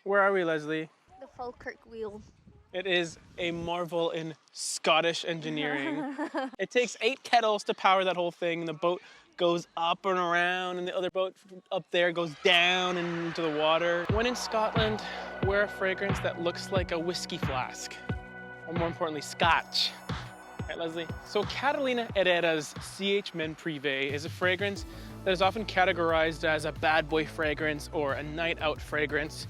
Where are we, Leslie? The Falkirk wheel. It is a marvel in Scottish engineering. It takes 8 kettles to power that whole thing. The boat goes up and around, and the other boat up there goes down into the water. When in Scotland, wear a fragrance that looks like a whiskey flask, or more importantly, scotch. Right, Leslie? So Carolina Herrera's CH Men Prive is a fragrance that is often categorized as a bad boy fragrance or a night out fragrance.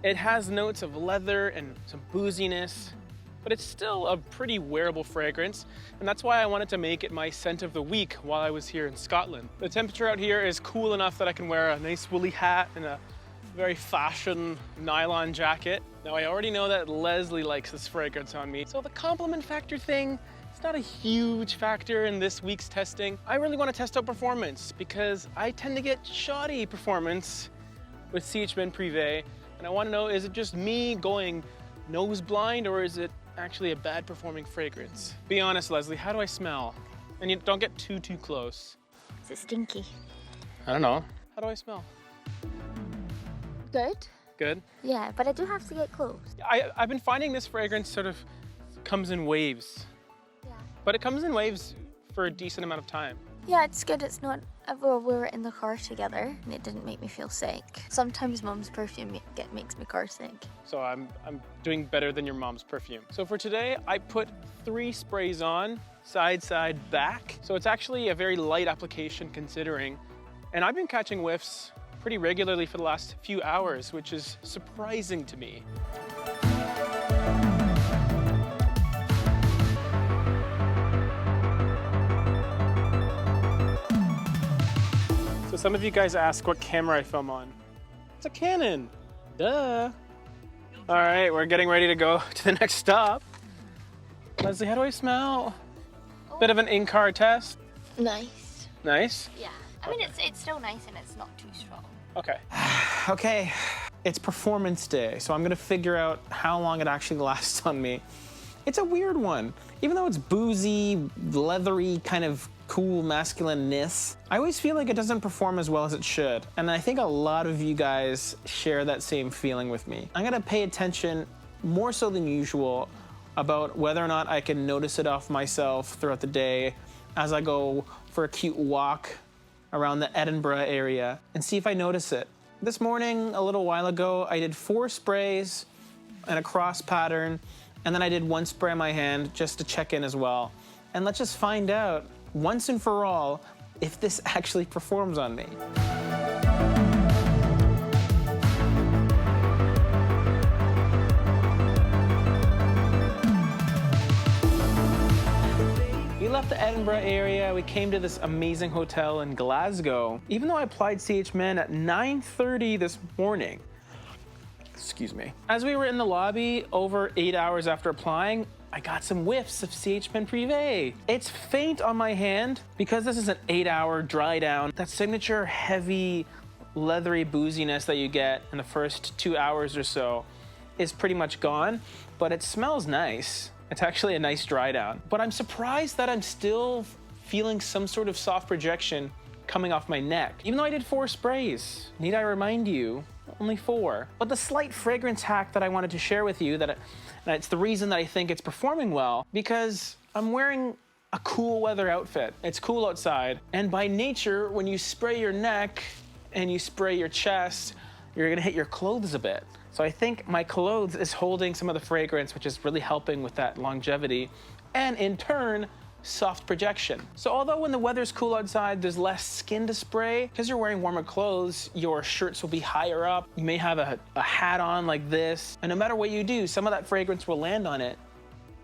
It has notes of leather and some booziness, but it's still a pretty wearable fragrance, and that's why I wanted to make it my scent of the week while I was here in Scotland. The temperature out here is cool enough that I can wear a nice woolly hat and a very fashion nylon jacket. Now I already know that Leslie likes this fragrance on me, so the compliment factor thing, it's not a huge factor in this week's testing. I really want to test out performance because I tend to get shoddy performance with CH Men Prive, and I want to know, is it just me going nose blind, or is it actually a bad performing fragrance? Be honest, Leslie, how do I smell? And you don't get too close. Is it stinky? I don't know. How do I smell? Good. Good? Yeah, but I do have to get close. I've been finding this fragrance sort of comes in waves. Yeah. But it comes in waves for a decent amount of time. Yeah, it's good. It's not. We were in the car together, and it didn't make me feel sick. Sometimes Mum's perfume makes me car sick. So I'm doing better than your mom's perfume. So for today, I put 3 sprays on, side, back. So it's actually a very light application considering. And I've been catching whiffs pretty regularly for the last few hours, which is surprising to me. So some of you guys ask what camera I film on. It's a Canon, duh. All right, we're getting ready to go to the next stop. Leslie, how do I smell? Bit of an in-car test. Nice. Nice? Yeah. I mean, it's still nice and it's not too strong. Okay. Okay, it's performance day, so I'm gonna figure out how long it actually lasts on me. It's a weird one. Even though it's boozy, leathery, kind of cool masculineness, I always feel like it doesn't perform as well as it should. And I think a lot of you guys share that same feeling with me. I'm gonna pay attention more so than usual about whether or not I can notice it off myself throughout the day as I go for a cute walk around the Edinburgh area and see if I notice it. This morning, a little while ago, I did 4 sprays and a cross pattern, and then I did 1 spray on my hand just to check in as well. And let's just find out once and for all if this actually performs on me. We left the Edinburgh area, we came to this amazing hotel in Glasgow. Even though I applied CH Men at 9:30 this morning, excuse me. As we were in the lobby over 8 hours after applying, I got some whiffs of CH Men Prive. It's faint on my hand because this is an 8-hour dry down. That signature heavy, leathery booziness that you get in the first 2 hours or so is pretty much gone, but it smells nice. It's actually a nice dry down. But I'm surprised that I'm still feeling some sort of soft projection coming off my neck. Even though I did 4 sprays, need I remind you, only 4. But the slight fragrance hack that I wanted to share with you, that it's the reason that I think it's performing well, because I'm wearing a cool weather outfit. It's cool outside, and by nature, when you spray your neck and you spray your chest, you're gonna hit your clothes a bit. So I think my clothes is holding some of the fragrance, which is really helping with that longevity, and in turn, soft projection. So although when the weather's cool outside, there's less skin to spray, because you're wearing warmer clothes, your shirts will be higher up. You may have a hat on like this, and no matter what you do, some of that fragrance will land on it.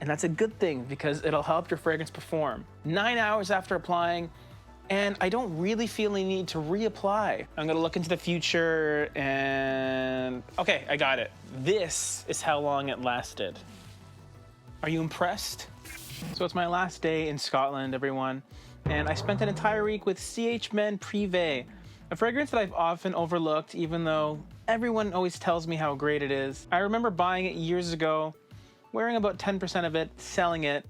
And that's a good thing because it'll help your fragrance perform. 9 hours after applying, and I don't really feel any need to reapply. I'm gonna look into the future and, okay, I got it. This is how long it lasted. Are you impressed? So it's my last day in Scotland, everyone, and I spent an entire week with CH Men Prive, a fragrance that I've often overlooked, even though everyone always tells me how great it is. I remember buying it years ago, wearing about 10% of it, selling it,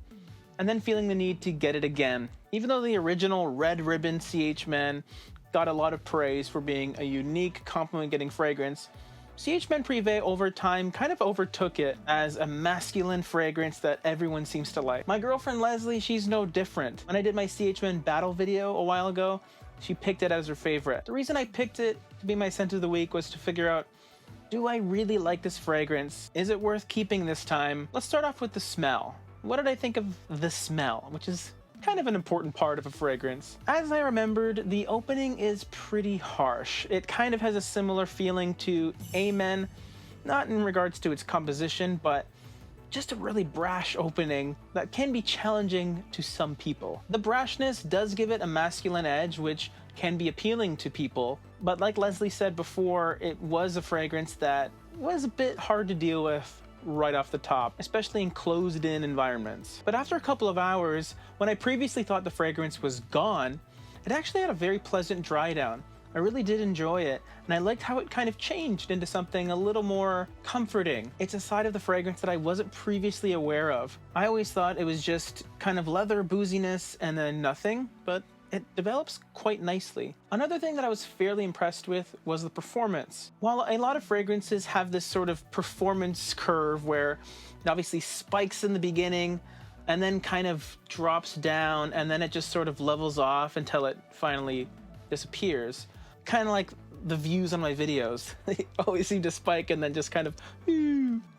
and then feeling the need to get it again. Even though the original red ribbon CH Men got a lot of praise for being a unique compliment-getting fragrance, CH Men Prive over time kind of overtook it as a masculine fragrance that everyone seems to like. My girlfriend Leslie, she's no different. When I did my CH Men battle video a while ago, she picked it as her favorite. The reason I picked it to be my scent of the week was to figure out, do I really like this fragrance? Is it worth keeping this time? Let's start off with the smell. What did I think of the smell, which is kind of an important part of a fragrance? As I remembered, the opening is pretty harsh. It kind of has a similar feeling to Amen, not in regards to its composition, but just a really brash opening that can be challenging to some people. The brashness does give it a masculine edge, which can be appealing to people, but like Leslie said before, it was a fragrance that was a bit hard to deal with right off the top, especially in closed-in environments. But after a couple of hours, when I previously thought the fragrance was gone, it actually had a very pleasant dry down. I really did enjoy it, and I liked how it kind of changed into something a little more comforting. It's a side of the fragrance that I wasn't previously aware of. I always thought it was just kind of leather booziness and then nothing, but it develops quite nicely. Another thing that I was fairly impressed with was the performance. While a lot of fragrances have this sort of performance curve where it obviously spikes in the beginning and then kind of drops down and then it just sort of levels off until it finally disappears. Kind of like the views on my videos. They always seem to spike and then just kind of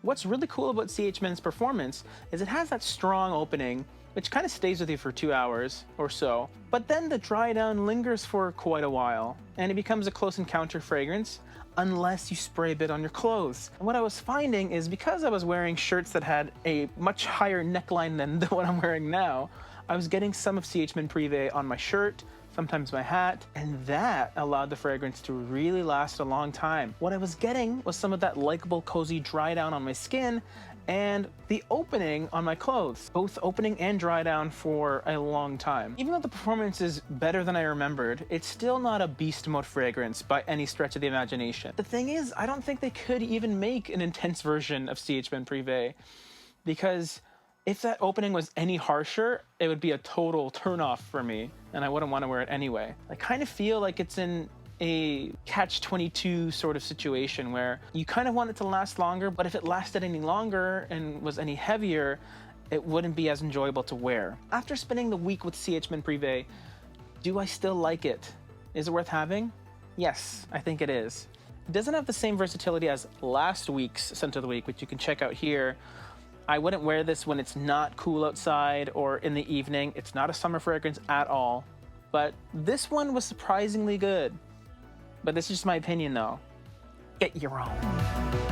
What's really cool about CH Men's performance is it has that strong opening which kind of stays with you for 2 hours or so, but then the dry down lingers for quite a while and it becomes a close encounter fragrance unless you spray a bit on your clothes. And what I was finding is because I was wearing shirts that had a much higher neckline than the one I'm wearing now, I was getting some of CH Men Prive on my shirt, sometimes my hat, and that allowed the fragrance to really last a long time. What I was getting was some of that likable, cozy dry down on my skin and the opening on my clothes, both opening and dry down for a long time. Even though the performance is better than I remembered, it's still not a beast mode fragrance by any stretch of the imagination. The thing is, I don't think they could even make an intense version of CH Men Prive, because if that opening was any harsher, it would be a total turnoff for me, and I wouldn't want to wear it anyway. I kind of feel like it's in a catch-22 sort of situation where you kind of want it to last longer, but if it lasted any longer and was any heavier, it wouldn't be as enjoyable to wear. After spending the week with CH Men Prive, do I still like it? Is it worth having? Yes, I think it is. It doesn't have the same versatility as last week's Scent of the Week, which you can check out here. I wouldn't wear this when it's not cool outside or in the evening. It's not a summer fragrance at all, but this one was surprisingly good. But this is just my opinion though. Get your own.